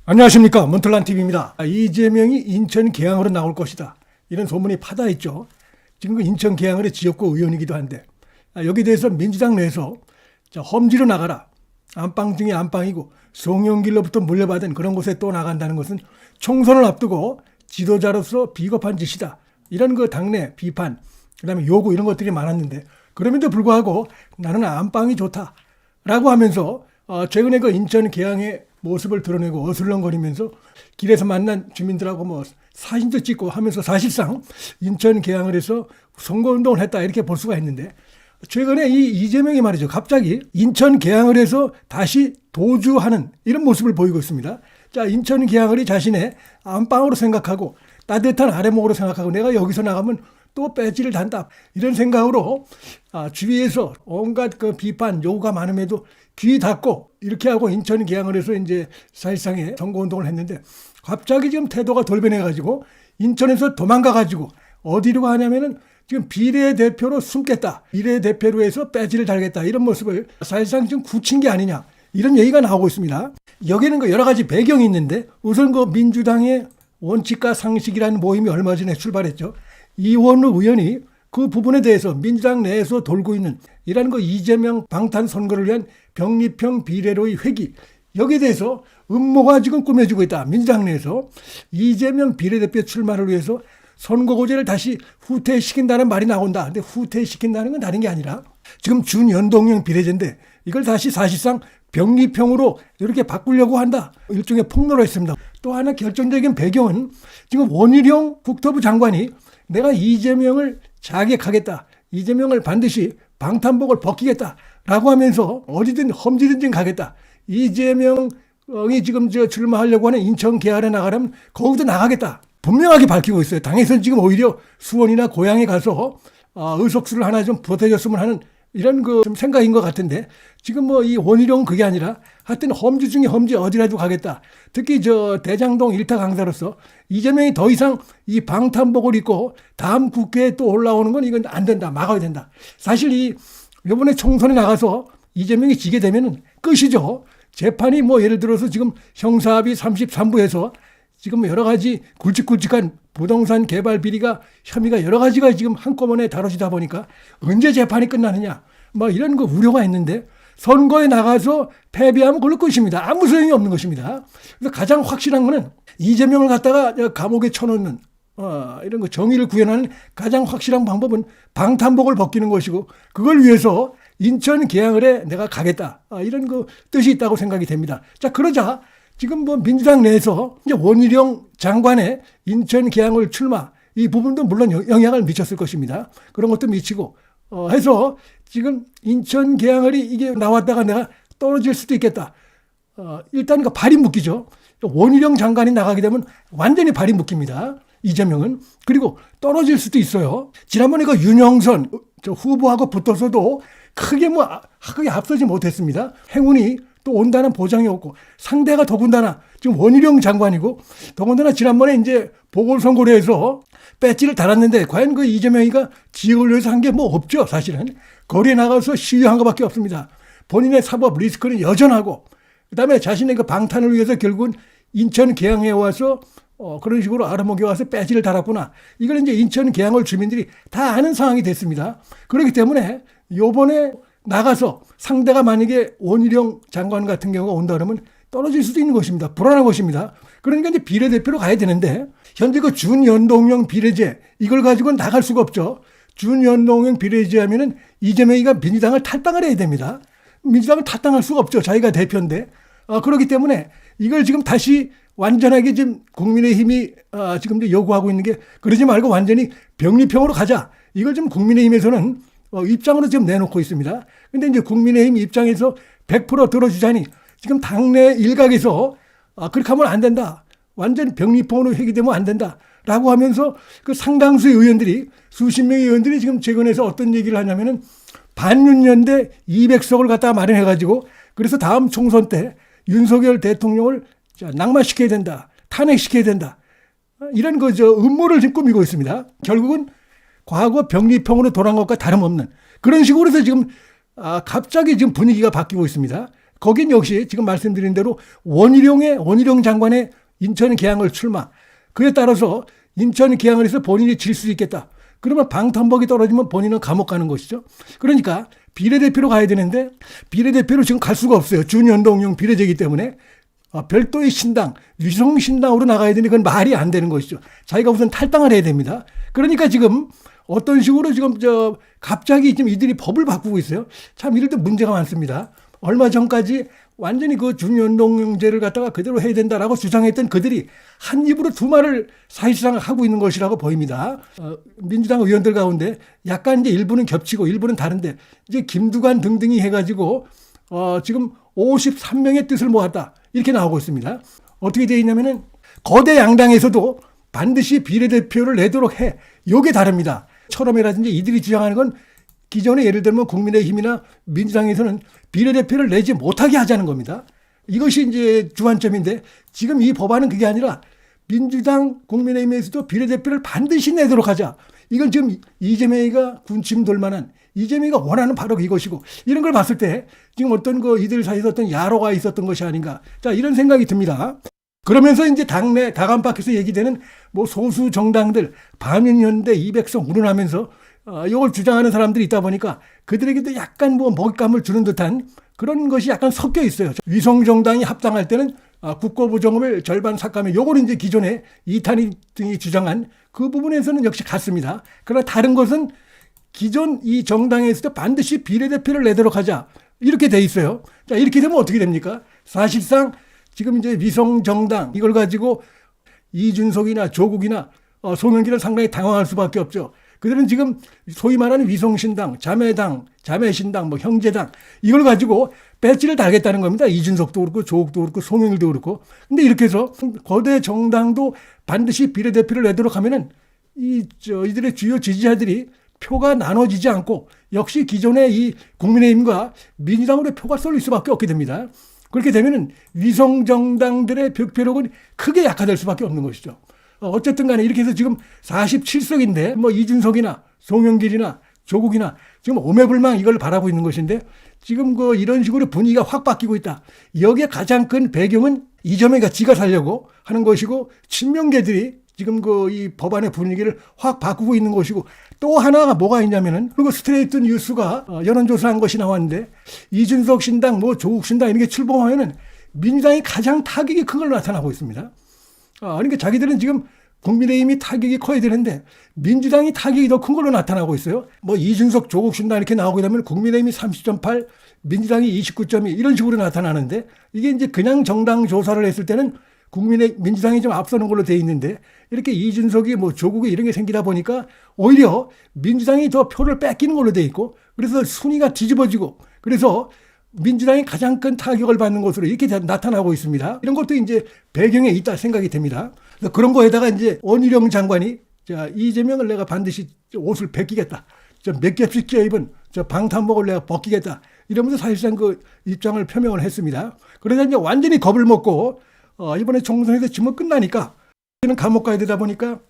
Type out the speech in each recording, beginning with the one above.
안녕하십니까, 몬틀란TV입니다. 이재명이 인천 계양으로 나올 것이다, 이런 소문이 파다했죠. 지금 그 인천 계양을의 지역구 의원이기도 한데, 여기에 대해서 민주당 내에서 험지로 나가라, 안방 중에 안방이고 송영길로부터 물려받은 그런 곳에 또 나간다는 것은 총선을 앞두고 지도자로서 비겁한 짓이다, 이런 그 당내 비판, 그다음에 요구, 이런 것들이 많았는데, 그럼에도 불구하고 나는 안방이 좋다라고 하면서 최근에 그 인천 계양의 모습을 드러내고 어슬렁거리면서 길에서 만난 주민들하고 뭐 사진도 찍고 하면서 사실상 인천 계양을 해서 선거운동을 했다, 이렇게 볼 수가 있는데, 최근에 이 이재명이 말이죠, 갑자기 인천 계양을 해서 다시 도주하는 이런 모습을 보이고 있습니다. 자, 인천 계양을이 자신의 안방으로 생각하고 따뜻한 아래목으로 생각하고 내가 여기서 나가면 또 배지를 단다, 이런 생각으로 주위에서 온갖 그 비판 요구가 많음에도 귀 닫고 이렇게 하고 인천 계양을 해서 이제 사실상의 선거운동을 했는데, 갑자기 지금 태도가 돌변해가지고 인천에서 도망가가지고 어디로 가냐면은 지금 비례대표로 숨겠다, 비례대표로 해서 배지를 달겠다, 이런 모습을 사실상 지금 굳힌 게 아니냐, 이런 얘기가 나오고 있습니다. 여기는 그 여러 가지 배경이 있는데, 우선 그 민주당의 원칙과 상식이라는 모임이 얼마 전에 출발했죠. 이원우 의원이 그 부분에 대해서 민주당 내에서 돌고 있는 이런 그 이재명 방탄 선거를 위한 병립형 비례로의 회기, 여기에 대해서 음모가 지금 꾸며지고 있다. 민주당 내에서 이재명 비례대표 출마를 위해서 선거구제를 다시 후퇴시킨다는 말이 나온다. 근데 후퇴시킨다는 건 다른 게 아니라 지금 준연동형 비례제인데 이걸 다시 사실상 병립형으로 이렇게 바꾸려고 한다, 일종의 폭로를 했습니다. 또 하나 결정적인 배경은 지금 원희룡 국토부 장관이 내가 이재명을 자객하겠다, 이재명을 반드시 방탄복을 벗기겠다라고 하면서 어디든 험지든지 가겠다, 이재명이 지금 출마하려고 하는 인천 계양에 나가려면 거기도 나가겠다, 분명하게 밝히고 있어요. 당에서는 지금 오히려 수원이나 고향에 가서 의석수를 하나 좀 보태줬으면 하는 이런 그 좀 생각인 것 같은데, 지금 뭐 이 원희룡은 그게 아니라 하여튼 험지 중에 험지 어디라도 가겠다. 특히 대장동 일타 강사로서 이재명이 더 이상 이 방탄복을 입고 다음 국회에 또 올라오는 건 이건 안 된다, 막아야 된다. 사실 이번에 총선에 나가서 이재명이 지게 되면은 끝이죠. 재판이 뭐 예를 들어서 지금 형사합의 33부에서 지금 여러 가지 굵직굵직한 부동산 개발 비리가, 혐의가 여러 가지가 지금 한꺼번에 다뤄지다 보니까 언제 재판이 끝나느냐, 뭐 이런 거 우려가 있는데, 선거에 나가서 패배하면 그걸로 끝입니다. 아무 소용이 없는 것입니다. 그래서 가장 확실한 거는 이재명을 갖다가 감옥에 쳐놓는 이런 거 정의를 구현하는 가장 확실한 방법은 방탄복을 벗기는 것이고, 그걸 위해서 인천 계양을에 내가 가겠다, 이런 그 뜻이 있다고 생각이 됩니다. 자, 그러자 지금 뭐 민주당 내에서 이제 원희룡 장관의 인천 계양을 출마, 이 부분도 물론 영향을 미쳤을 것입니다. 그런 것도 미치고 해서 지금 인천 계양을이 이게 나왔다가 내가 떨어질 수도 있겠다. 일단 그 발이 묶이죠. 원희룡 장관이 나가게 되면 완전히 발이 묶입니다, 이재명은. 그리고 떨어질 수도 있어요. 지난번에 그 윤영선 후보하고 붙어서도 크게 앞서지 못했습니다. 행운이 또 온다는 보장이 없고, 상대가 더군다나 지금 원희룡 장관이고, 더군다나 지난번에 이제 보궐선거를 해서 배지를 달았는데 과연 그 이재명이가 지역을 위해서 한 게 뭐 없죠. 사실은 거리에 나가서 시위한 것밖에 없습니다. 본인의 사법 리스크는 여전하고, 그다음에 자신의 그 방탄을 위해서 결국은 인천 계양에 와서 그런 식으로 아르목에 와서 배지를 달았구나, 이걸 이제 인천 계양을 주민들이 다 아는 상황이 됐습니다. 그렇기 때문에 요번에 나가서 상대가 만약에 원희룡 장관 같은 경우가 온다 그러면 떨어질 수도 있는 것입니다. 불안한 것입니다. 그러니까 이제 비례대표로 가야 되는데, 현재 그 준연동형 비례제, 이걸 가지고는 나갈 수가 없죠. 준연동형 비례제 하면은 이재명이가 민주당을 탈당을 해야 됩니다. 민주당을 탈당할 수가 없죠. 자기가 대표인데. 그렇기 때문에 이걸 지금 다시 완전하게 지금 국민의힘이 지금 요구하고 있는 게, 그러지 말고 완전히 병립형으로 가자, 이걸 좀 국민의힘에서는 입장으로 지금 내놓고 있습니다. 근데 이제 국민의힘 입장에서 100% 들어주자니 지금 당내 일각에서 그렇게 하면 안 된다, 완전 병립형으로 회귀되면 안 된다 라고 하면서 그 상당수의 의원들이, 수십 명의 의원들이 지금 최근에서 어떤 얘기를 하냐면은 반윤연대 200석을 갖다가 마련해가지고, 그래서 다음 총선 때 윤석열 대통령을 낙마시켜야 된다, 탄핵시켜야 된다, 이런 음모를 지금 꾸미고 있습니다. 결국은 과거 병립형으로 돌아간 것과 다름없는 그런 식으로 해서 지금 갑자기 지금 분위기가 바뀌고 있습니다. 거긴 역시 지금 말씀드린 대로 원희룡 장관의 인천 계양을 출마. 그에 따라서 인천 계양을 해서 본인이 질 수 있겠다. 그러면 방탄복이 떨어지면 본인은 감옥 가는 것이죠. 그러니까 비례대표로 가야 되는데 비례대표로 지금 갈 수가 없어요. 준연동형 비례제이기 때문에 별도의 신당, 위성신당으로 나가야 되는데 그건 말이 안 되는 것이죠. 자기가 우선 탈당을 해야 됩니다. 그러니까 지금 어떤 식으로 지금 갑자기 지금 이들이 법을 바꾸고 있어요. 참 이럴 때 문제가 많습니다. 얼마 전까지 완전히 그 준연동형제를 갖다가 그대로 해야 된다라고 주장했던 그들이 한 입으로 두 말을 사실상 하고 있는 것이라고 보입니다. 민주당 의원들 가운데 약간 이제 일부는 겹치고 일부는 다른데 이제 김두관 등등이 해가지고 지금 53명의 뜻을 모았다 이렇게 나오고 있습니다. 어떻게 되어 있냐면은 거대 양당에서도 반드시 비례대표를 내도록 해. 요게 다릅니다. 처럼이라든지 이들이 주장하는 건 기존에 예를 들면 국민의힘이나 민주당에서는 비례대표를 내지 못하게 하자는 겁니다. 이것이 이제 주안점인데 지금 이 법안은 그게 아니라 민주당 국민의힘에서도 비례대표를 반드시 내도록 하자. 이건 지금 이재명이가 군침 돌 만한 이재명이가 원하는 바로 이것이고 이런 걸 봤을 때 지금 어떤 이들 사이에서 어떤 야로가 있었던 것이 아닌가. 자, 이런 생각이 듭니다. 그러면서 이제 당내 당 안팎에서 얘기되는 뭐 소수 정당들 반민연대 200석 운운하면서 이걸 주장하는 사람들이 있다 보니까 그들에게도 약간 뭐 먹잇감을 주는 듯한 그런 것이 약간 섞여 있어요. 위성정당이 합당할 때는 국고부 정업을 절반 삭감해 요거는 이제 기존에 이탄희 등이 주장한 그 부분에서는 역시 같습니다. 그러나 다른 것은 기존 이 정당에서도 반드시 비례대표를 내도록 하자 이렇게 돼 있어요. 자, 이렇게 되면 어떻게 됩니까? 사실상 지금 이제 위성정당 이걸 가지고 이준석이나 조국이나 송영길은 상당히 당황할 수밖에 없죠. 그들은 지금 소위 말하는 위성신당, 자매당, 자매신당, 뭐 형제당 이걸 가지고 배지를 달겠다는 겁니다. 이준석도 그렇고 조국도 그렇고 송영길도 그렇고. 근데 이렇게 해서 거대 정당도 반드시 비례대표를 내도록 하면은 이들의 주요 지지자들이 표가 나눠지지 않고 역시 기존의 이 국민의힘과 민주당으로 표가 쏠릴 수밖에 없게 됩니다. 그렇게 되면은 위성정당들의 득표력은 크게 약화될 수밖에 없는 것이죠. 어쨌든 간에 이렇게 해서 지금 47석인데 뭐 이준석이나 송영길이나 조국이나 지금 오매불망 이걸 바라고 있는 것인데 지금 이런 식으로 분위기가 확 바뀌고 있다. 여기에 가장 큰 배경은 이재명이가 지가 살려고 하는 것이고 친명계들이 지금 이 법안의 분위기를 확 바꾸고 있는 것이고 또 하나가 뭐가 있냐면은 그리고 스트레이트 뉴스가 여론조사한 것이 나왔는데 이준석 신당 뭐 조국 신당 이런 게 출범하면은 민주당이 가장 타격이 큰 걸로 나타나고 있습니다. 그러니까 자기들은 지금 국민의힘이 타격이 커야 되는데 민주당이 타격이 더 큰 걸로 나타나고 있어요. 뭐 이준석 조국 신당 이렇게 나오게 되면 국민의힘이 30.8, 민주당이 29.2 이런 식으로 나타나는데 이게 이제 그냥 정당 조사를 했을 때는 민주당이 좀 앞서는 걸로 돼 있는데 이렇게 이준석이 뭐 조국이 이런 게 생기다 보니까 오히려 민주당이 더 표를 뺏기는 걸로 돼 있고 그래서 순위가 뒤집어지고 그래서 민주당이 가장 큰 타격을 받는 것으로 이렇게 나타나고 있습니다. 이런 것도 이제 배경에 있다 생각이 됩니다. 그래서 그런 거에다가 이제 원희룡 장관이 이재명을 내가 반드시 옷을 벗기겠다. 몇 겹씩 껴입은 방탄복을 내가 벗기겠다. 이러면서 사실상 그 입장을 표명을 했습니다. 그러다 이제 완전히 겁을 먹고 이번에 총선에서 지면 끝나니까 는 감옥 가야 되다 보니까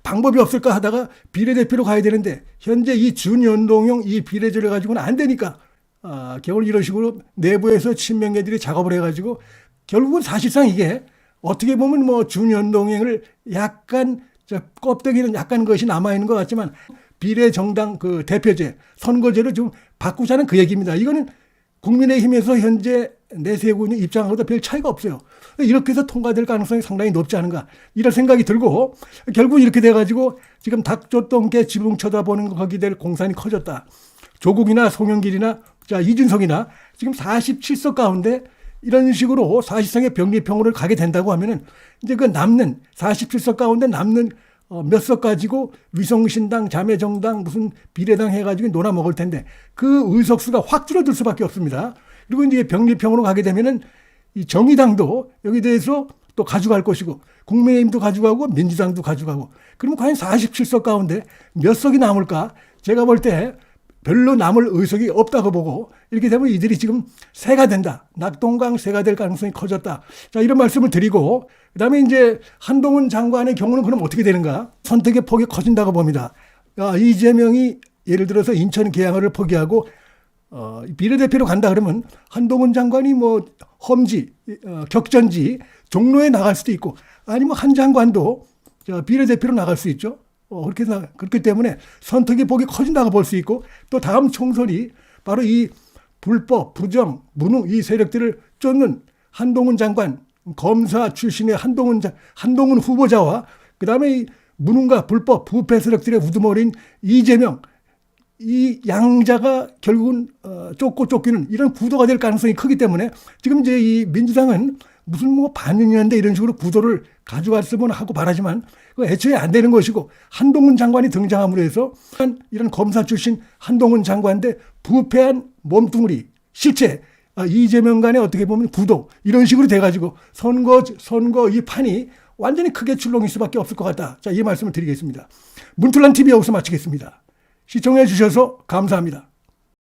방법이 없을까 하다가 비례대표로 가야 되는데 현재 이 준연동형 이 비례제를 가지고는 안 되니까 겨울 이런 식으로 내부에서 친명계들이 작업을 해가지고 결국은 사실상 이게 어떻게 보면 뭐 준연동형을 약간 껍데기는 약간 것이 남아있는 것 같지만 비례정당 그 대표제 선거제를 좀 바꾸자는 그 얘기입니다. 이거는 국민의힘에서 현재 내세우고 있는 입장하고도 별 차이가 없어요. 이렇게 해서 통과될 가능성이 상당히 높지 않은가 이런 생각이 들고 결국 이렇게 돼가지고 지금 닭조똥개 지붕 쳐다보는 거기 될 공산이 커졌다. 조국이나 송영길이나 이준석이나 지금 47석 가운데 이런 식으로 사실상의 병리평으로 가게 된다고 하면은 이제 그 남는 47석 가운데 남는 몇 석 가지고 위성신당, 자매정당, 무슨 비례당 해가지고 놀아 먹을 텐데 그 의석수가 확 줄어들 수밖에 없습니다. 그리고 이제 병리평으로 가게 되면은 이 정의당도 여기 대해서 또 가져갈 것이고 국민의힘도 가져가고 민주당도 가져가고 그러면 과연 47석 가운데 몇 석이 남을까? 제가 볼 때 별로 남을 의석이 없다고 보고 이렇게 되면 이들이 지금 새가 된다. 낙동강 새가 될 가능성이 커졌다. 자, 이런 말씀을 드리고 그다음에 이제 한동훈 장관의 경우는 그럼 어떻게 되는가? 선택의 폭이 커진다고 봅니다. 이재명이 예를 들어서 인천 계양을 포기하고 비례대표로 간다 그러면 한동훈 장관이 뭐 험지, 격전지, 종로에 나갈 수도 있고 아니면 한 장관도 비례대표로 나갈 수 있죠. 그렇기 때문에 선택의 폭이 커진다고 볼 수 있고 또 다음 총선이 바로 이 불법, 부정, 무능 이 세력들을 쫓는 한동훈 장관, 검사 출신의 한동훈 후보자와 그다음에 이 무능과 불법, 부패 세력들의 우두머리인 이재명 이 양자가 결국은 쫓고 쫓기는 이런 구도가 될 가능성이 크기 때문에 지금 이제 이 민주당은 무슨 뭐 반윤이었는데 이런 식으로 구도를 가져왔으면 하고 바라지만 그거 애초에 안 되는 것이고 한동훈 장관이 등장함으로 해서 이런 검사 출신 한동훈 장관인데 부패한 몸뚱어리 실체 이재명 간에 어떻게 보면 구도 이런 식으로 돼가지고 선거 이 판이 완전히 크게 출렁일 수밖에 없을 것 같다. 자, 이 말씀을 드리겠습니다. 문틀란 TV 여기서 마치겠습니다. 시청해 주셔서 감사합니다.